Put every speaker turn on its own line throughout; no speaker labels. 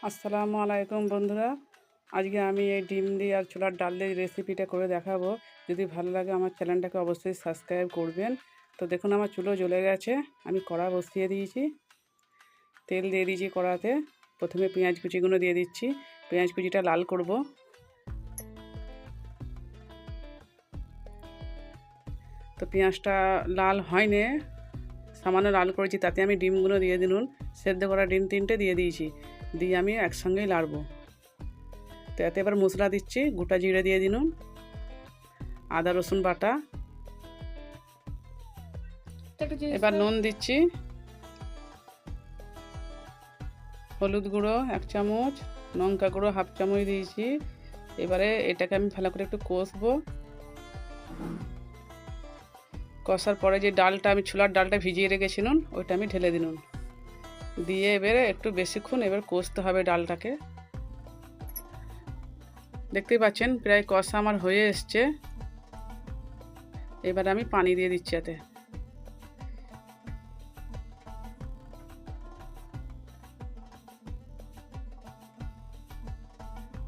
আসসালামু আলাইকুম বন্ধুরা, আজকে আমি এই ডিম দিয়ে আর ছোলার ডাল দিয়ে রেসিপিটা করে দেখাবো। যদি ভালো লাগে আমার চ্যানেলটাকে অবশ্যই সাবস্ক্রাইব করবেন। তো দেখুন আমার চুলো জ্বলে গেছে, আমি কড়া বসিয়ে দিয়েছি, তেল দিয়ে দিয়েছি কড়াতে। প্রথমে পেঁয়াজ কুচিগুলো দিয়ে দিচ্ছি, পেঁয়াজ কুচিটা লাল করব। তো পেঁয়াজটা লাল হয়নি, সামান্য লাল করেছি, তাতে আমি ডিমগুলো দিয়ে দিলুন। সেদ্ধ করা ডিম 3টে দিয়ে দিয়েছি, দিয়ে আমি একসঙ্গেই লাড়বো। তো এতে এবার মশলা দিচ্ছি, গোটা জিরে দিয়ে দিলুন, আদা রসুন বাটা, এবার নুন দিচ্ছি, হলুদ গুঁড়ো 1 চামচ, লঙ্কা গুঁড়ো 1/2 চামচ দিয়েছি। এবারে এটাকে আমি ভালো করে একটু কষবো। কষার পরে যে ডালটা আমি ছোলার ডালটা ভিজিয়ে রেখেছিলাম ওইটা আমি ঢেলে দিলাম, দিয়ে এবারে একটু বেশিক্ষণ এবার কষতে হবে ডালটাকে। দেখতেই পাচ্ছেন প্রায় কষা আমার হয়ে এসছে। এবার আমি পানি দিয়ে দিচ্ছি এতে।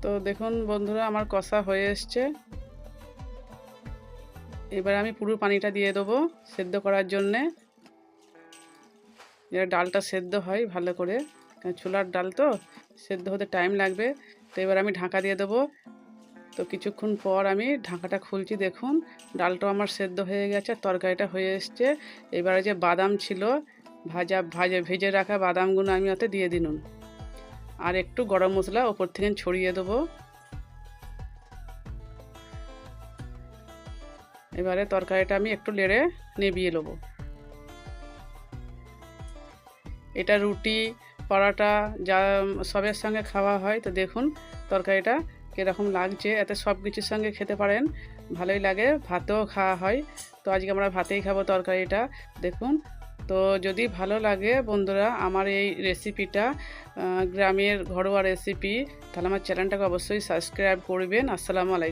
তো দেখুন বন্ধুরা আমার কষা হয়ে এসছে। এবার আমি পুরো পানিটা দিয়ে দেবো সেদ্ধ করার জন্যে, যেটা ডালটা সেদ্ধ হয় ভালো করে, ছোলার ডাল তো সেদ্ধ হতে টাইম লাগবে। তো এবার আমি ঢাকা দিয়ে দেবো। তো কিছুক্ষণ পর আমি ঢাকাটা খুলছি, দেখুন ডালটা আমার সেদ্ধ হয়ে গেছে, তরকারিটা হয়ে এসছে। এবারে যে বাদাম ছিল ভেজে রাখা বাদামগুলো আমি ওতে দিয়ে দিলাম, আর একটু গরম মশলা ওপর থেকে ছড়িয়ে দেবো। এবারে তরকারিটা আমি একটু নেড়ে নেবিয়ে নেবো। এটা রুটি পরোটা যা সবের সঙ্গে খাওয়া হয়। তো দেখুন তরকারিটা কীরকম লাগছে, এতে সব কিছুর সঙ্গে খেতে পারেন, ভালোই লাগে, ভাতেও খাওয়া হয়। তো আজকে আমরা ভাতেই খাবো তরকারিটা। দেখুন, তো যদি ভালো লাগে বন্ধুরা আমার এই রেসিপিটা, গ্রামের ঘরোয়া রেসিপি, তাহলে আমার চ্যানেলটাকে অবশ্যই সাবস্ক্রাইব করবেন। আসসালামু আলাইকুম।